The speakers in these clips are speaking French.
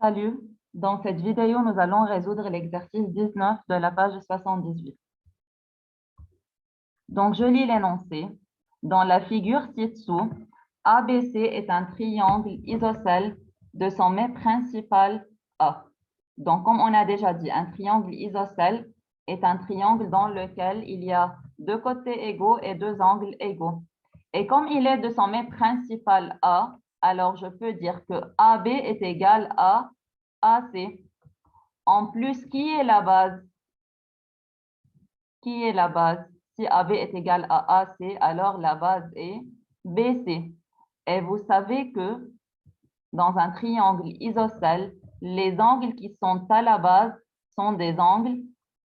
Salut, dans cette vidéo, nous allons résoudre l'exercice 19 de la page 78. Donc, je lis l'énoncé. Dans la figure ci-dessous, ABC est un triangle isocèle de sommet principal A. Donc, comme on a déjà dit, un triangle isocèle est un triangle dans lequel il y a deux côtés égaux et deux angles égaux. Et comme il est de sommet principal A, alors je peux dire que AB est égal à AC. En plus, qui est la base? Qui est la base? Si AB est égal à AC, alors la base est BC. Et vous savez que dans un triangle isocèle, les angles qui sont à la base sont des angles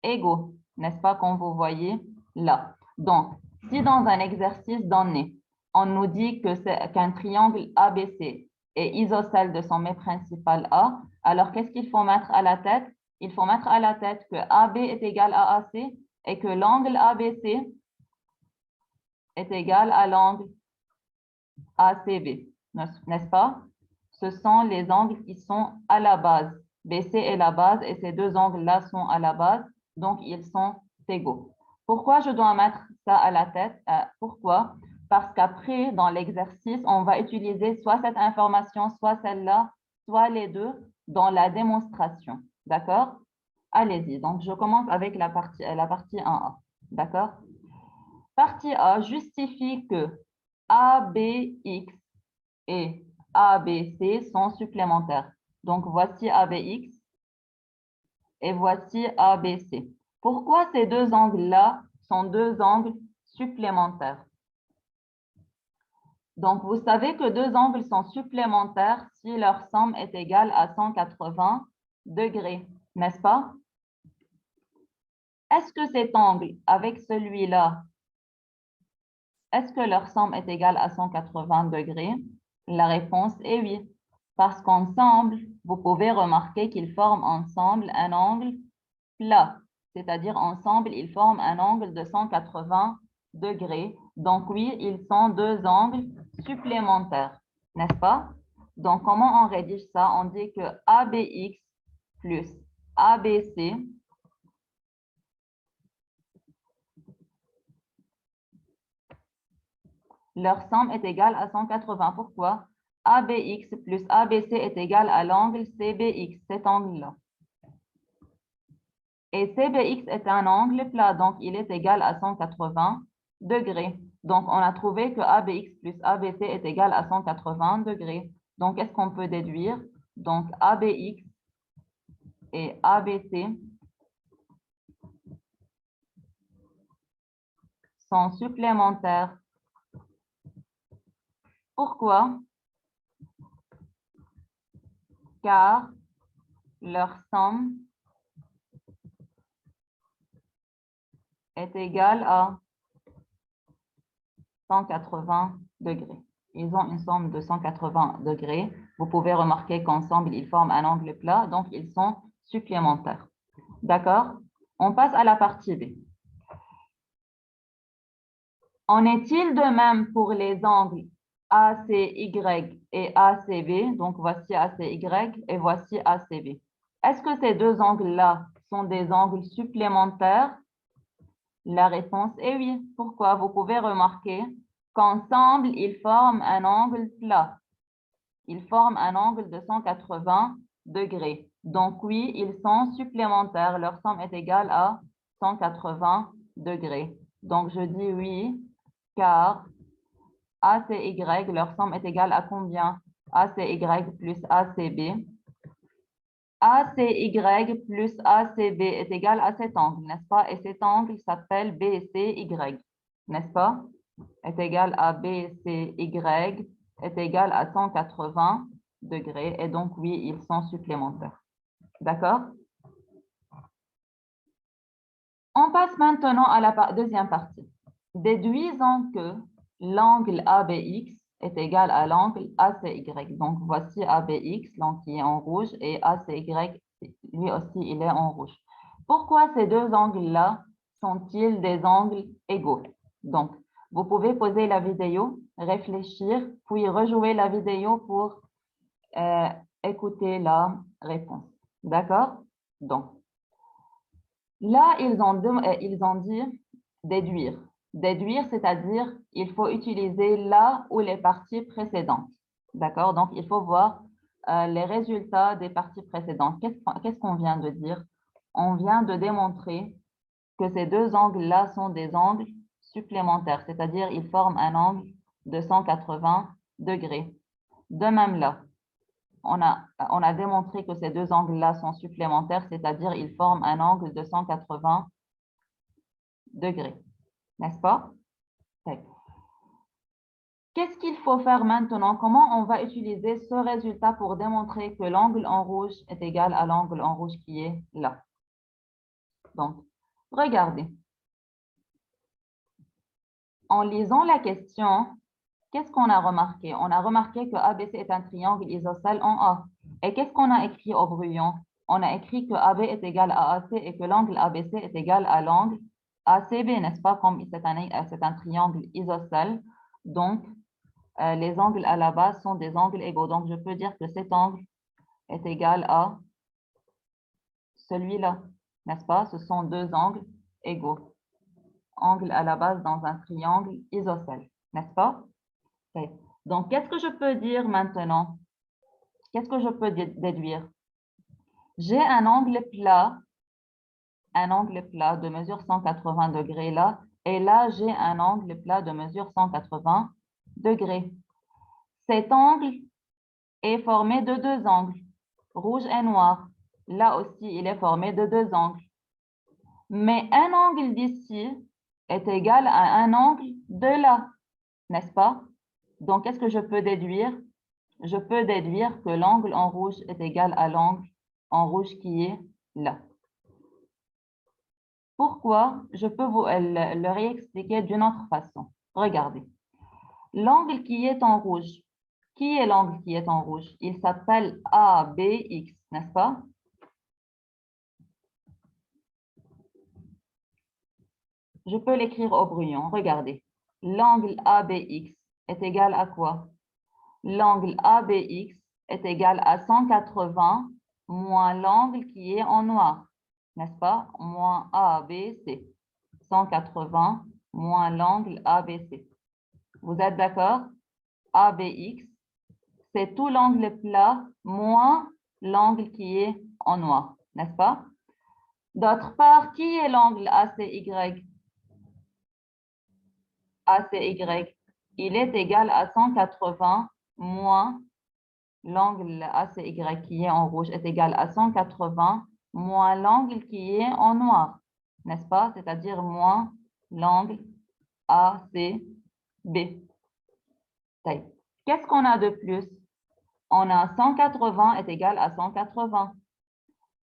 égaux, n'est-ce pas, comme vous voyez là. Donc, si dans un exercice donné, on nous dit qu'un triangle ABC est isocèle de sommet principal A, alors qu'est-ce qu'il faut mettre à la tête? Il faut mettre à la tête que AB est égal à AC et que l'angle ABC est égal à l'angle ACB, n'est-ce pas? Ce sont les angles qui sont à la base. BC est la base et ces deux angles-là sont à la base, donc ils sont égaux. Pourquoi je dois mettre ça à la tête? Pourquoi? Parce qu'après, dans l'exercice, on va utiliser soit cette information, soit celle-là, soit les deux dans la démonstration. D'accord? Allez-y. Donc, je commence avec la partie 1A. D'accord? Partie A justifie que ABX et ABC sont supplémentaires. Donc, voici ABX et voici ABC. Pourquoi ces deux angles-là sont deux angles supplémentaires? Donc, vous savez que deux angles sont supplémentaires si leur somme est égale à 180 degrés, n'est-ce pas? Est-ce que cet angle avec celui-là, est-ce que leur somme est égale à 180 degrés? La réponse est oui, parce qu'ensemble, vous pouvez remarquer qu'ils forment ensemble un angle plat, c'est-à-dire ensemble, ils forment un angle de 180 degrés. Donc oui, ils sont deux angles supplémentaires, n'est-ce pas? Donc comment on rédige ça? On dit que ABX plus ABC leur somme est égale à 180. Pourquoi? ABX plus ABC est égal à l'angle CBX, cet angle-là. Et CBX est un angle plat, donc il est égal à 180 degrés. Donc, on a trouvé que ABX plus ABC est égal à 180 degrés. Donc, qu'est-ce qu'on peut déduire? Donc, ABX et ABC sont supplémentaires. Pourquoi? Car leur somme est égale à 180 degrés. Ils ont une somme de 180 degrés. Vous pouvez remarquer qu'ensemble, ils forment un angle plat, donc ils sont supplémentaires. D'accord? On passe à la partie B. En est-il de même pour les angles ACY et ACB? Donc, voici ACY et voici ACB. Est-ce que ces deux angles-là sont des angles supplémentaires? La réponse est oui. Pourquoi? Vous pouvez remarquer qu'ensemble, ils forment un angle plat. Ils forment un angle de 180 degrés. Donc oui, ils sont supplémentaires. Leur somme est égale à 180 degrés. Donc je dis oui, car ACY, leur somme est égale à combien? ACY plus ACB. ACY plus ACB est égal à cet angle, n'est-ce pas? Et cet angle s'appelle BCY, n'est-ce pas? Est égal à BCY est égal à 180 degrés. Et donc, oui, ils sont supplémentaires. D'accord? On passe maintenant à la deuxième partie. Déduisons que l'angle ABX est égal à l'angle ACY. Donc, voici ABX, l'angle qui est en rouge, et ACY, lui aussi, il est en rouge. Pourquoi ces deux angles-là sont-ils des angles égaux? Donc, vous pouvez poser la vidéo, réfléchir, puis rejouer la vidéo pour écoutez la réponse. D'accord? Donc, là, ils ont dit déduire. Déduire, c'est-à-dire il faut utiliser là ou les parties précédentes. D'accord? Donc, il faut voir les résultats des parties précédentes. Qu'est-ce qu'on vient de dire? On vient de démontrer que ces deux angles-là sont des angles supplémentaires, c'est-à-dire ils forment un angle de 180 degrés. De même là, on a démontré que ces deux angles-là sont supplémentaires, c'est-à-dire ils forment un angle de 180 degrés. N'est-ce pas? Qu'est-ce qu'il faut faire maintenant? Comment on va utiliser ce résultat pour démontrer que l'angle en rouge est égal à l'angle en rouge qui est là? Donc, regardez. En lisant la question, qu'est-ce qu'on a remarqué? On a remarqué que ABC est un triangle isocèle en A. Et qu'est-ce qu'on a écrit au brouillon? On a écrit que AB est égal à AC et que l'angle ABC est égal à l'angle ACB, n'est-ce pas? Comme c'est un triangle isocèle, donc les angles à la base sont des angles égaux. Donc, je peux dire que cet angle est égal à celui-là, n'est-ce pas? Ce sont deux angles égaux. Angle à la base dans un triangle isocèle, n'est-ce pas? Okay. Donc, qu'est-ce que je peux dire maintenant? Qu'est-ce que je peux déduire? J'ai un angle plat de mesure 180 degrés là, et là, j'ai un angle plat de mesure 180 degrés. Cet angle est formé de deux angles, rouge et noir. Là aussi, il est formé de deux angles. Mais un angle d'ici est égal à un angle de là, n'est-ce pas? Donc, qu'est-ce que je peux déduire? Je peux déduire que l'angle en rouge est égal à l'angle en rouge qui est là. Pourquoi? Je peux vous le réexpliquer d'une autre façon. Regardez. L'angle qui est en rouge. Qui est l'angle qui est en rouge? Il s'appelle ABX, n'est-ce pas? Je peux l'écrire au brouillon. Regardez. L'angle ABX est égal à quoi? L'angle ABX est égal à 180 moins l'angle qui est en noir, n'est-ce pas? Moins ABC. 180 moins l'angle ABC. Vous êtes d'accord? ABX, c'est tout l'angle plat moins l'angle qui est en noir, n'est-ce pas? D'autre part, qui est l'angle ACY? ACY, il est égal à 180 moins l'angle ACY qui est en rouge est égal à 180 moins l'angle qui est en noir, n'est-ce pas? C'est-à-dire moins l'angle ACB. Qu'est-ce qu'on a de plus? On a 180 est égal à 180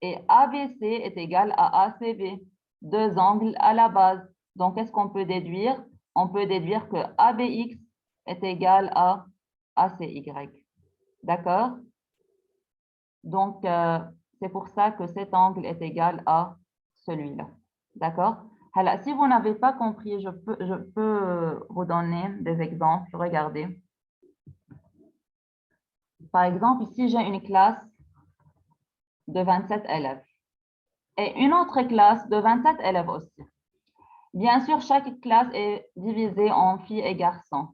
et ABC est égal à ACB, deux angles à la base. Donc, qu'est-ce qu'on peut déduire? On peut déduire que ABX est égal à ACY. D'accord? Donc, c'est pour ça que cet angle est égal à celui-là. D'accord? Alors, si vous n'avez pas compris, je peux vous donner des exemples. Regardez. Par exemple, ici, j'ai une classe de 27 élèves et une autre classe de 27 élèves aussi. Bien sûr, chaque classe est divisée en filles et garçons,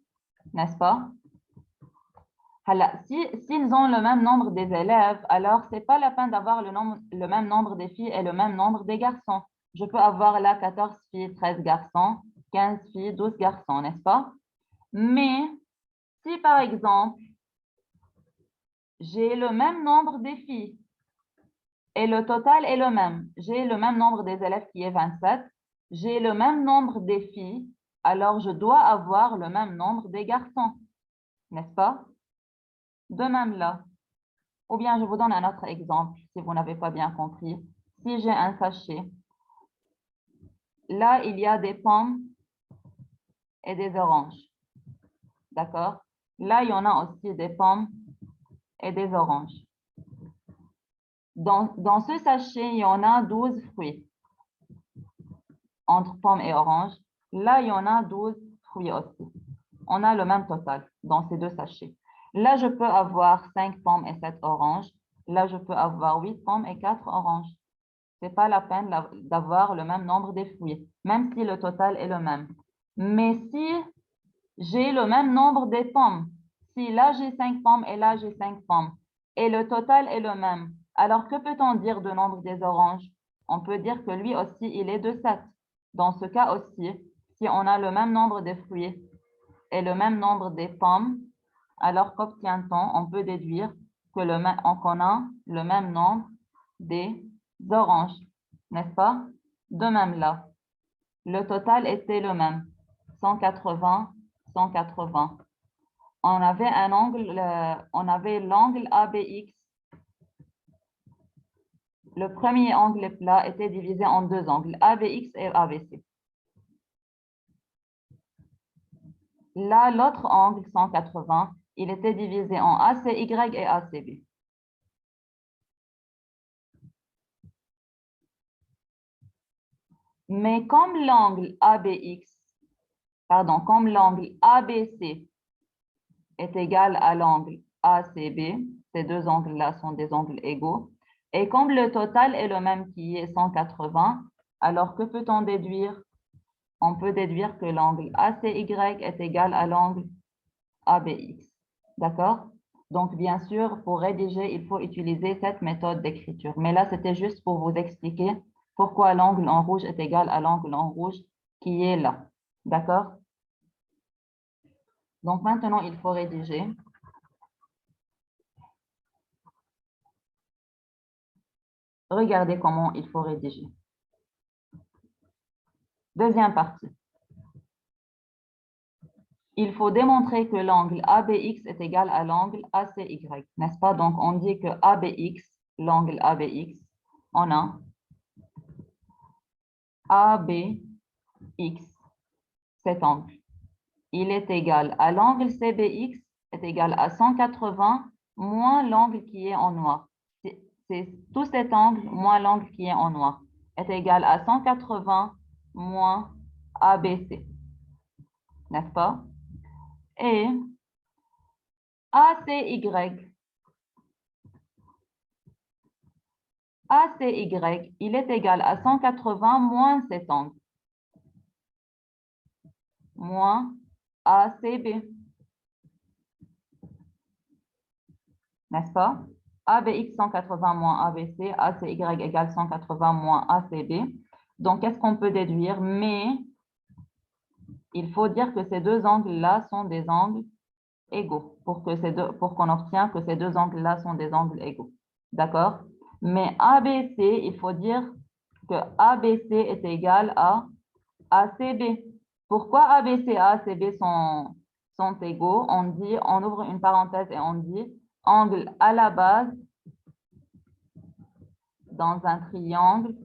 n'est-ce pas? S'ils ont le même nombre des élèves, alors ce n'est pas la peine d'avoir le même nombre des filles et le même nombre des garçons. Je peux avoir là 14 filles, 13 garçons, 15 filles, 12 garçons, n'est-ce pas? Mais si par exemple, j'ai le même nombre des filles et le total est le même, j'ai le même nombre des élèves qui est 27, j'ai le même nombre des filles, alors je dois avoir le même nombre des garçons, n'est-ce pas? De même là. Ou bien je vous donne un autre exemple si vous n'avez pas bien compris. Si j'ai un sachet, là il y a des pommes et des oranges. D'accord? Là il y en a aussi des pommes et des oranges. Dans ce sachet, il y en a 12 fruits entre pommes et oranges. Là il y en a 12 fruits aussi. On a le même total dans ces deux sachets. Là, je peux avoir 5 pommes et 7 oranges. Là, je peux avoir 8 pommes et 4 oranges. Ce n'est pas la peine d'avoir le même nombre de fruits, même si le total est le même. Mais si j'ai le même nombre de pommes, si là j'ai 5 pommes et là j'ai 5 pommes, et le total est le même, alors que peut-on dire du nombre des oranges? On peut dire que lui aussi, il est de 7. Dans ce cas aussi, si on a le même nombre de fruits et le même nombre de pommes, alors qu'obtient-on? On peut déduire qu'on a le même nombre des oranges, n'est-ce pas? De même là, le total était le même, 180, 180. On avait un angle, on avait l'angle ABX. Le premier angle plat était divisé en deux angles, ABX et ABC. Là, l'autre angle, 180, il était divisé en ACY et ACB. Mais comme l'angle ABX, pardon, comme l'angle ABC est égal à l'angle ACB, ces deux angles-là sont des angles égaux, et comme le total est le même qui est 180, alors que peut-on déduire? On peut déduire que l'angle ACY est égal à l'angle ABX. D'accord? Donc, bien sûr, pour rédiger, il faut utiliser cette méthode d'écriture. Mais là, c'était juste pour vous expliquer pourquoi l'angle en rouge est égal à l'angle en rouge qui est là. D'accord? Donc, maintenant, il faut rédiger. Regardez comment il faut rédiger. Deuxième partie. Il faut démontrer que l'angle ABX est égal à l'angle ACY, n'est-ce pas? Donc, on dit que ABX, l'angle ABX, on a ABX, cet angle. Il est égal à l'angle CBX, est égal à 180 moins l'angle qui est en noir. C'est tout cet angle moins l'angle qui est en noir est égal à 180 moins ABC, n'est-ce pas? Et ACY, il est égal à 180 moins cet angle, moins ACB, n'est-ce pas? ABX 180 moins ABC, ACY égale 180 moins ACB. Donc, qu'est-ce qu'on peut déduire? Mais il faut dire que ces deux angles-là sont des angles égaux pour qu'on obtienne que ces deux angles-là sont des angles égaux. D'accord? Mais ABC, il faut dire que ABC est égal à ACB. Pourquoi ABC et ACB sont égaux? On ouvre une parenthèse et on dit angle à la base dans un triangle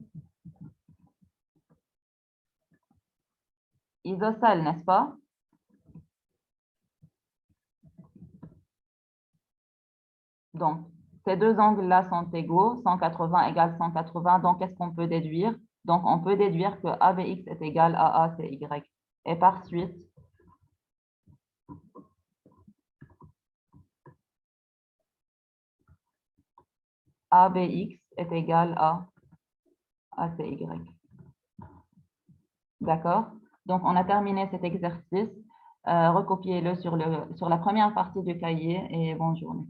isocèle, n'est-ce pas? Donc, ces deux angles-là sont égaux, 180 égale 180, donc qu'est-ce qu'on peut déduire? Donc, on peut déduire que ABX est égal à ACY. Et par suite, ABX est égal à ACY. D'accord? Donc, on a terminé cet exercice. Recopiez-le sur la première partie du cahier et bonne journée.